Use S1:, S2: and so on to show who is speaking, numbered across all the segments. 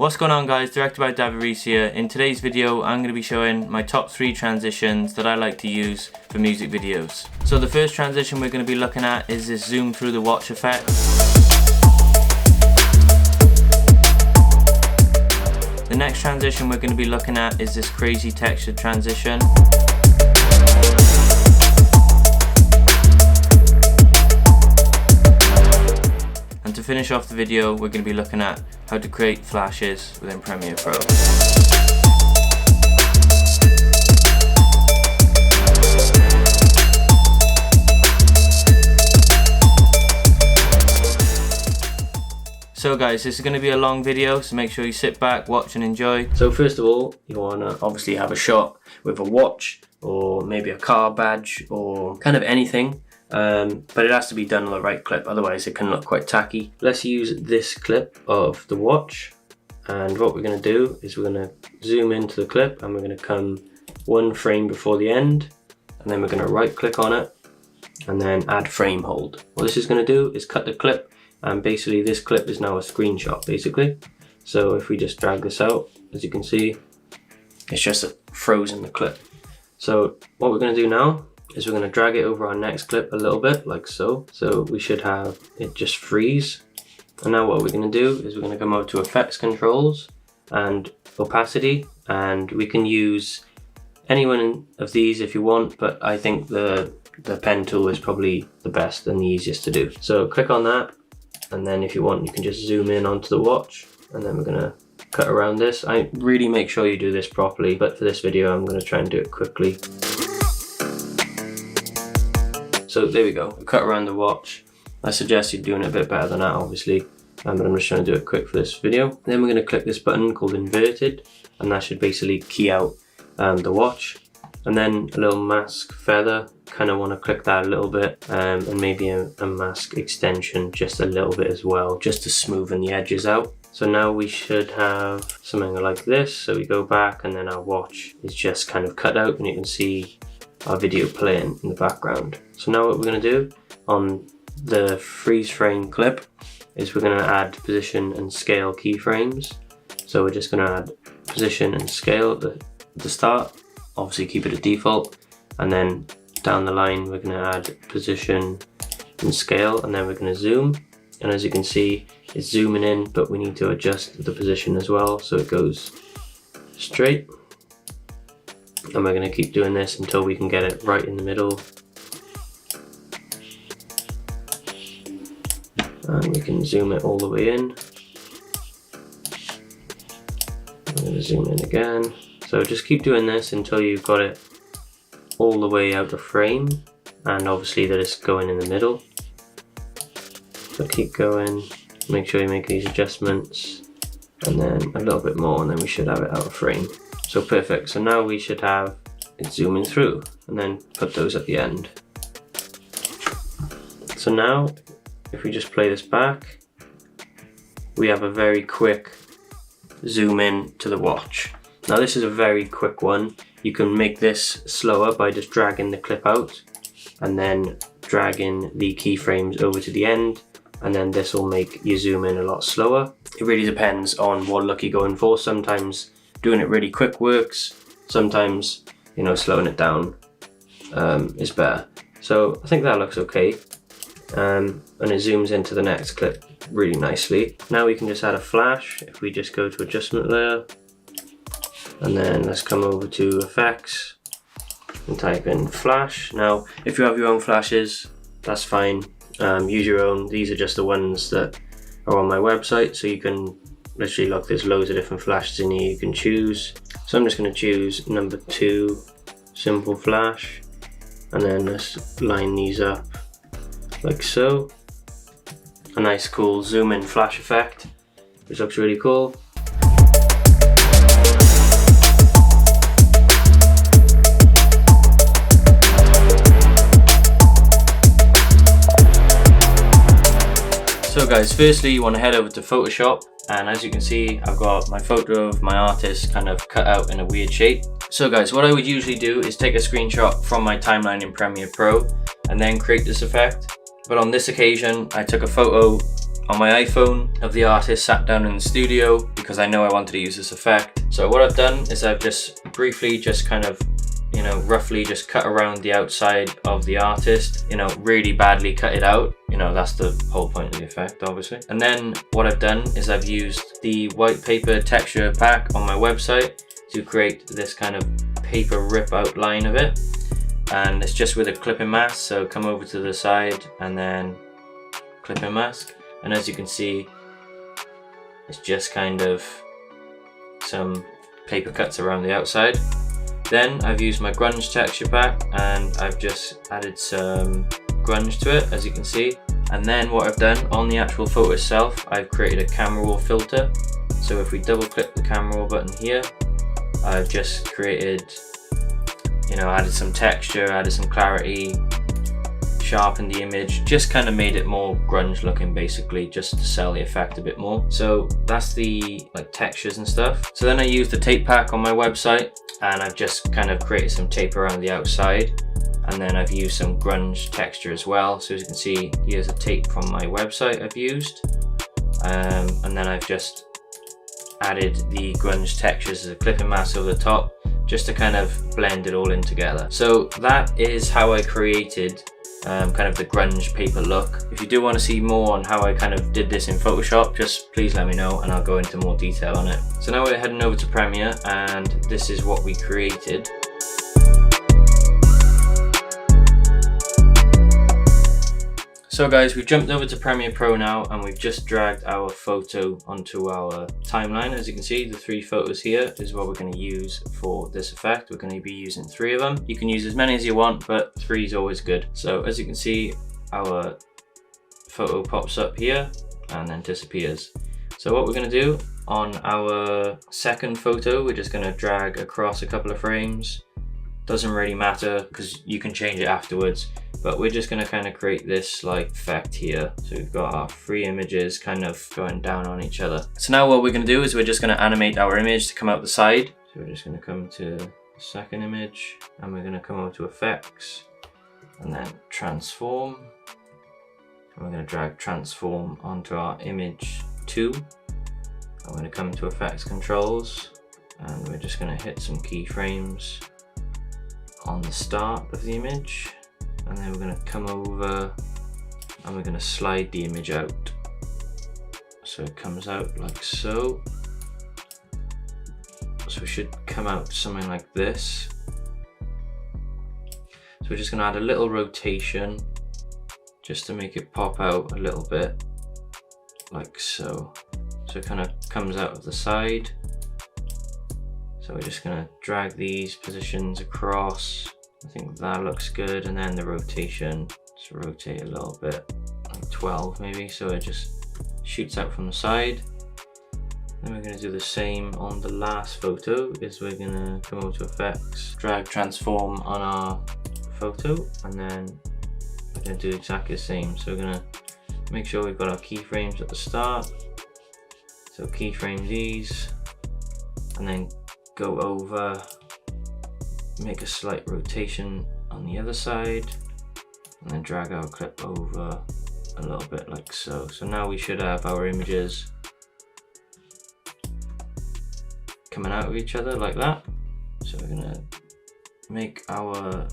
S1: What's going on guys, directed by David Rees here. In today's video I'm going to be showing my top 3 transitions that I like to use for music videos. So the first transition we're going to be looking at is this zoom through the watch effect. The next transition we're going to be looking at is this crazy textured transition. And to finish off the video, we're going to be looking at how to create flashes within Premiere Pro. So guys, this is going to be a long video, so make sure you sit back, watch and enjoy. So first of all, you want to obviously have a shot with a watch or maybe a car badge or kind of anything. But it has to be done on the right clip, otherwise it can look quite tacky. Let's use this clip of the watch, and what we're going to do is we're going to zoom into the clip and we're going to come one frame before the end, and then we're going to right click on it and then add frame hold. What this is going to do is cut the clip, and basically this clip is now a screenshot basically. So if we just drag this out, as you can see, it's just frozen the clip. So what we're going to do now is we're going to drag it over our next clip a little bit, like so. So we should have it just freeze. And now what we're going to do is we're going to come over to effects controls and opacity, and we can use any one of these if you want, but I think the pen tool is probably the best and the easiest to do. So click on that, and then if you want you can just zoom in onto the watch, and then we're going to cut around this. I really make sure you do this properly, but for this video I'm going to try and do it quickly. So there we go, we cut around the watch. I suggest you're doing it a bit better than that obviously, but I'm just trying to do it quick for this video. Then we're going to click this button called inverted, and that should basically key out the watch. And then a little mask feather, kind of want to click that a little bit, and maybe a mask extension just a little bit as well, just to smoothen the edges out. So now we should have something like this. So we go back and then our watch is just kind of cut out and you can see our video playing in the background. So now what we're going to do on the freeze frame clip is we're going to add position and scale keyframes. So we're just going to add position and scale at the start, obviously keep it at default, and then down the line we're going to add position and scale, and then we're going to zoom. And as you can see, it's zooming in, but we need to adjust the position as well so it goes straight. And we're going to keep doing this until we can get it right in the middle. And we can zoom it all the way in. I'm going to zoom in again. So just keep doing this until you've got it all the way out of frame, and obviously that it's going in the middle. So keep going, make sure you make these adjustments, and then a little bit more, and then we should have it out of frame. So perfect, so now we should have it zooming through, and then put those at the end. So now, if we just play this back, we have a very quick zoom in to the watch. Now this is a very quick one. You can make this slower by just dragging the clip out, and then dragging the keyframes over to the end, and then this will make you zoom in a lot slower. It really depends on what look you're going for. Sometimes doing it really quick works, sometimes, you know, slowing it down is better. So I think that looks okay, and it zooms into the next clip really nicely. Now we can just add a flash. If we just go to adjustment layer, and then let's come over to effects and type in flash. Now if you have your own flashes, that's fine, use your own. These are just the ones that are on my website, so you can literally look, there's loads of different flashes in here you can choose. So I'm just going to choose number 2, simple flash, and then let's line these up like so. A nice cool zoom in flash effect, which looks really cool. So guys, firstly you want to head over to Photoshop, and as you can see I've got my photo of my artist kind of cut out in a weird shape. So guys, what I would usually do is take a screenshot from my timeline in Premiere Pro and then create this effect. But on this occasion I took a photo on my iPhone of the artist sat down in the studio because I know I wanted to use this effect. So what I've done is I've just briefly just kind of, you know, roughly just cut around the outside of the artist, you know, really badly cut it out. You know, that's the whole point of the effect, obviously. And then what I've done is I've used the white paper texture pack on my website to create this kind of paper rip outline of it. And it's just with a clipping mask, so come over to the side and then clipping mask. And as you can see, it's just kind of some paper cuts around the outside. Then I've used my grunge texture pack and I've just added some grunge to it, as you can see. And then what I've done on the actual photo itself, I've created a camera raw filter. So if we double click the camera raw button here, I've just created, you know, added some texture, added some clarity, sharpened the image, just kind of made it more grunge looking, basically, just to sell the effect a bit more. So that's the like textures and stuff. So then I used the tape pack on my website and I've just kind of created some tape around the outside, and then I've used some grunge texture as well. So as you can see, here's a tape from my website I've used, and then I've just added the grunge textures as a clipping mask over the top, just to kind of blend it all in together. So that is how I created kind of the grunge paper look. If you do want to see more on how I kind of did this in Photoshop, just please let me know and I'll go into more detail on it. So now we're heading over to Premiere and this is what we created. So guys, we've jumped over to Premiere Pro now and we've just dragged our photo onto our timeline. As you can see, the 3 photos here is what we're going to use for this effect. We're going to be using 3 of them. You can use as many as you want, but 3 is always good. So as you can see, our photo pops up here and then disappears. So what we're going to do on our second photo, we're just going to drag across a couple of frames. Doesn't really matter because you can change it afterwards. But we're just going to kind of create this like effect here. So we've got our 3 images kind of going down on each other. So now what we're going to do is we're just going to animate our image to come out the side. So we're just going to come to the second image and we're going to come over to effects and then transform. And we're going to drag transform onto our image 2. I'm going to come to effects controls and we're just going to hit some keyframes on the start of the image. And then we're going to come over and we're going to slide the image out so it comes out like so. So it should come out something like this. So we're just going to add a little rotation just to make it pop out a little bit like so. So it kind of comes out of the side. So we're just going to drag these positions across. I think that looks good, and then the rotation, just rotate a little bit, like 12 maybe, so it just shoots out from the side. Then we're going to do the same on the last photo, is we're going to come over to effects, drag transform on our photo, and then we're going to do exactly the same. So we're going to make sure we've got our keyframes at the start, so keyframe these, and then go over, make a slight rotation on the other side, and then drag our clip over a little bit like so. So now we should have our images coming out of each other like that. So we're gonna make our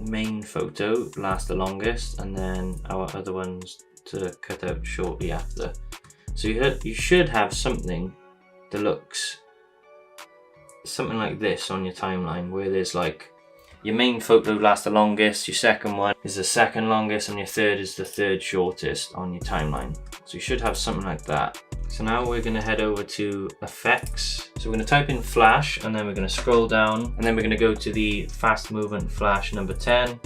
S1: main photo last the longest and then our other ones to cut out shortly after. So you should have something that looks something like this on your timeline, where there's like your main photo lasts the longest, your second one is the second longest, and your third is the third shortest on your timeline. So you should have something like that. So now we're going to head over to effects. So we're going to type in flash and then we're going to scroll down and then we're going to go to the fast movement flash number 10 and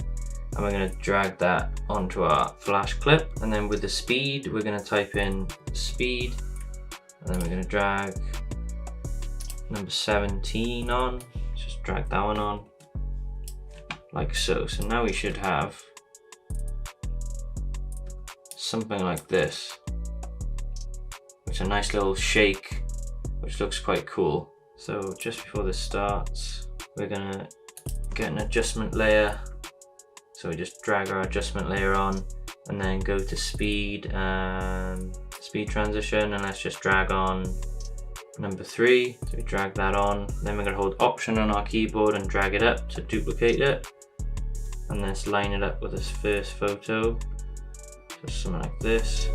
S1: we're going to drag that onto our flash clip. And then with the speed, we're going to type in speed and then we're going to drag number 17 on, just drag that one on like so. So now we should have something like this, which is a nice little shake, which looks quite cool. So just before this starts, we're gonna get an adjustment layer. So we just drag our adjustment layer on, and then go to speed and speed transition, and let's just drag on number 3. So we drag that on, then we're going to hold Option on our keyboard and drag it up to duplicate it, and let's line it up with this first photo, just something like this.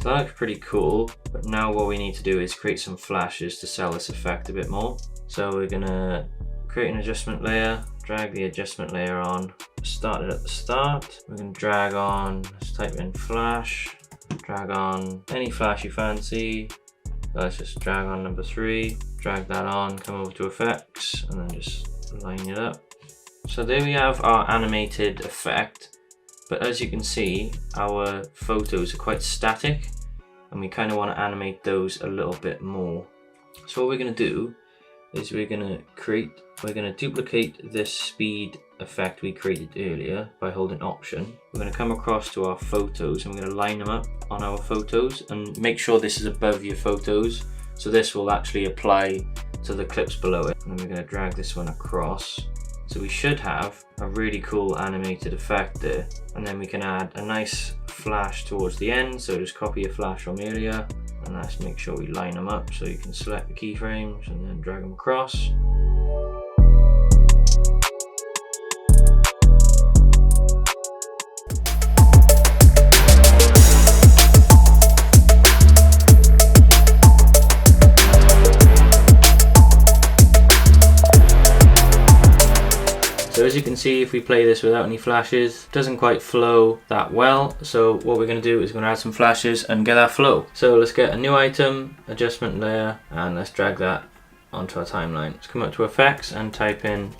S1: So that looks pretty cool, but now what we need to do is create some flashes to sell this effect a bit more. So we're gonna create an adjustment layer, drag the adjustment layer on, start it at the start. We're gonna drag on, let's type in flash, drag on any flash you fancy. Let's just drag on number 3, drag that on, come over to effects, and then just line it up. So there we have our animated effect, but as you can see, our photos are quite static, and we kind of want to animate those a little bit more. So what we're going to do is we're going to duplicate this speed effect we created earlier by holding Option. We're going to come across to our photos and we're going to line them up on our photos, and make sure this is above your photos, so this will actually apply to the clips below it. And then we're going to drag this one across. So we should have a really cool animated effect there, and then we can add a nice flash towards the end. So just copy a flash from earlier, and let's make sure we line them up, so you can select the keyframes and then drag them across. So as you can see, if we play this without any flashes, it doesn't quite flow that well. So what we're going to do is we're going to add some flashes and get that flow. So let's get a new item, adjustment layer, and let's drag that onto our timeline. Let's come up to effects and type in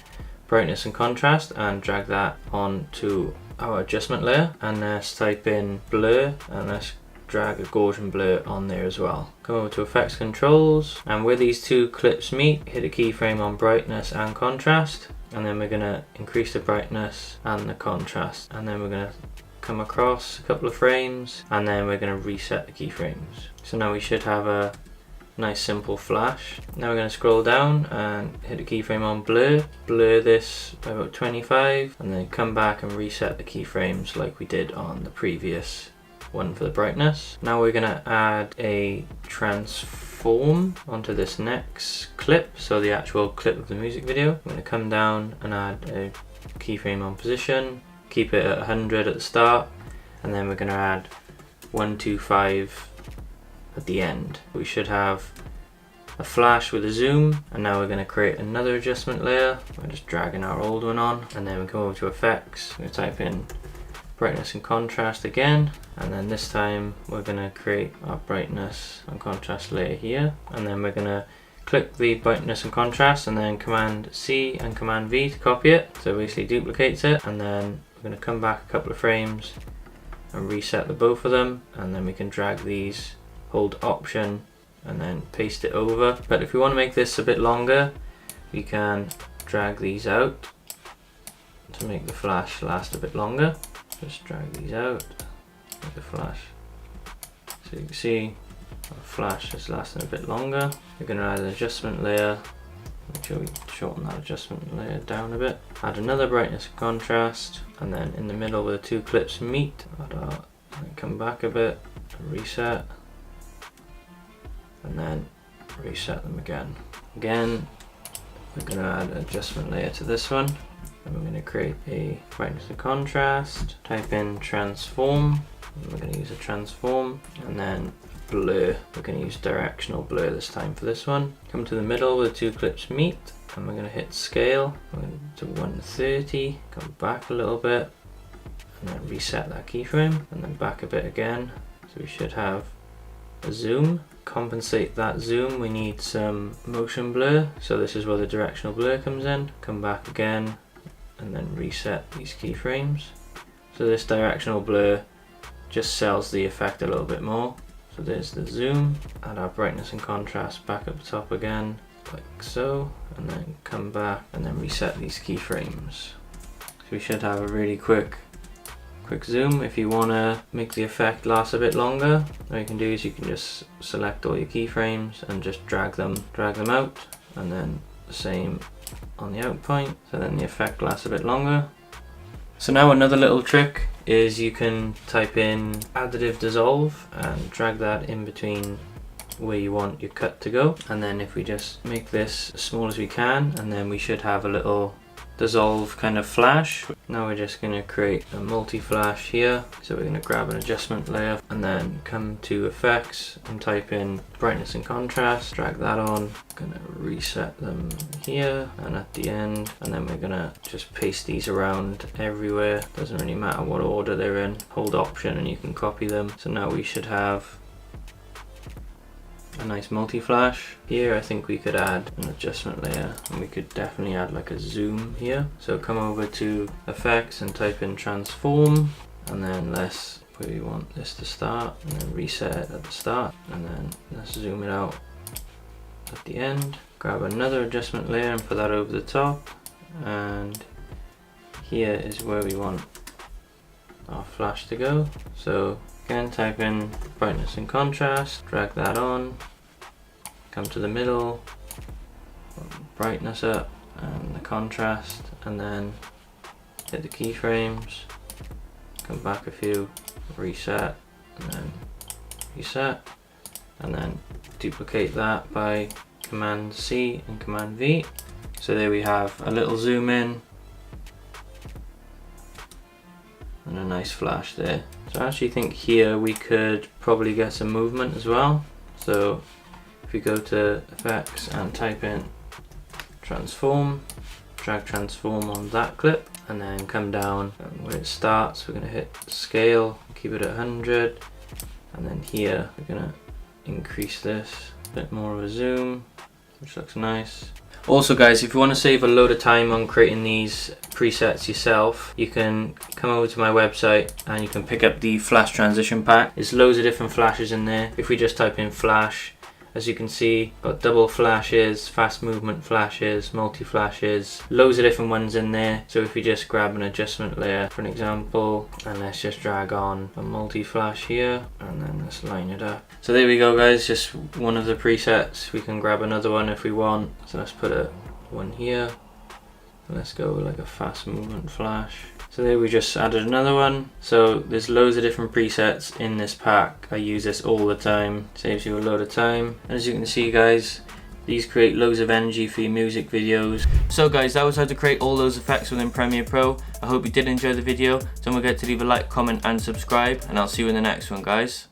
S1: brightness and contrast and drag that onto our adjustment layer. And let's type in blur and let's drag a Gaussian blur on there as well. Come over to effects controls, and where these two clips meet, hit a keyframe on brightness and contrast. And then we're going to increase the brightness and the contrast, and then we're going to come across a couple of frames, and then we're going to reset the keyframes. So now we should have a nice simple flash. Now we're going to scroll down and hit a keyframe on blur, blur this by about 25, and then come back and reset the keyframes like we did on the previous one for the brightness. Now we're going to add a transform onto this next clip, so the actual clip of the music video. I'm going to come down and add a keyframe on position, keep it at 100 at the start, and then we're going to add 125 at the end. We should have a flash with a zoom, and now we're going to create another adjustment layer. We're just dragging our old one on, and then we come over to effects. We're going to type in brightness and contrast again, and then this time we're going to create our brightness and contrast layer here, and then we're going to click the brightness and contrast and then Command C and Command V to copy it, so it basically duplicates it. And then we're going to come back a couple of frames and reset the both of them, and then we can drag these, hold Option and then paste it over. But if we want to make this a bit longer, we can drag these out to make the flash last a bit longer. Just drag these out, make the flash. So you can see our flash is lasting a bit longer. We're going to add an adjustment layer. Make sure we shorten that adjustment layer down a bit. Add another brightness and contrast, and then in the middle where the two clips meet, come back a bit, reset, and then reset them again. Again, we're going to add an adjustment layer to this one. And we're going to create a brightness and contrast, type in transform, and we're going to use a transform, and then blur. We're going to use directional blur this time for this one. Come to the middle where the two clips meet, and we're going to hit scale. We're going to 130, come back a little bit, and then reset that keyframe, and then back a bit again. So we should have a zoom. Compensate that zoom, we need some motion blur. So this is where the directional blur comes in. Come back again, and then reset these keyframes. So this directional blur just sells the effect a little bit more. So there's the zoom, add our brightness and contrast back up top again, like so, and then come back and then reset these keyframes. So we should have a really quick zoom. If you want to make the effect last a bit longer, what you can do is you can just select all your keyframes and just drag them out, and then the same on the out point, so then the effect lasts a bit longer. So now another little trick is you can type in additive dissolve and drag that in between where you want your cut to go, and then if we just make this as small as we can, and then we should have a little dissolve kind of flash. Now we're just going to create a multi-flash here, so we're going to grab an adjustment layer and then come to effects and type in brightness and contrast, drag that on, going to reset them here and at the end, and then we're going to just paste these around everywhere. Doesn't really matter what order they're in, hold option and you can copy them. So now we should have a nice multi-flash. Here I think we could add an adjustment layer, and we could definitely add like a zoom here. So come over to effects and type in transform, and then let's where we want this to start, and then reset it at the start, and then let's zoom it out at the end. Grab another adjustment layer and put that over the top, and here is where we want our flash to go. So again, type in brightness and contrast, drag that on, come to the middle, brightness up and the contrast, and then hit the keyframes, come back a few, reset, and then reset, and then duplicate that by Command C and Command V. So there we have a little zoom in and a nice flash there. So I actually think here we could probably get some movement as well. So if we go to effects and type in transform, drag transform on that clip, and then come down and where it starts we're going to hit scale, keep it at 100, and then here we're going to increase this, a bit more of a zoom, which looks nice. Also guys, if you want to save a load of time on creating these presets yourself, you can come over to my website and you can pick up the flash transition pack. There's loads of different flashes in there. If we just type in flash, as you can see, got double flashes, fast movement flashes, multi flashes, loads of different ones in there. So if we just grab an adjustment layer for an example, and let's just drag on a multi flash here, and then let's line it up. So there we go guys, just one of the presets. We can grab another one if we want. So let's put a one here. Let's go with like a fast movement flash. So there we just added another one. So there's loads of different presets in this pack. I use this all the time. Saves you a load of time. As you can see guys, these create loads of energy for your music videos. So guys, that was how to create all those effects within Premiere Pro. I hope you did enjoy the video. Don't forget to leave a like, comment and subscribe, and I'll see you in the next one guys.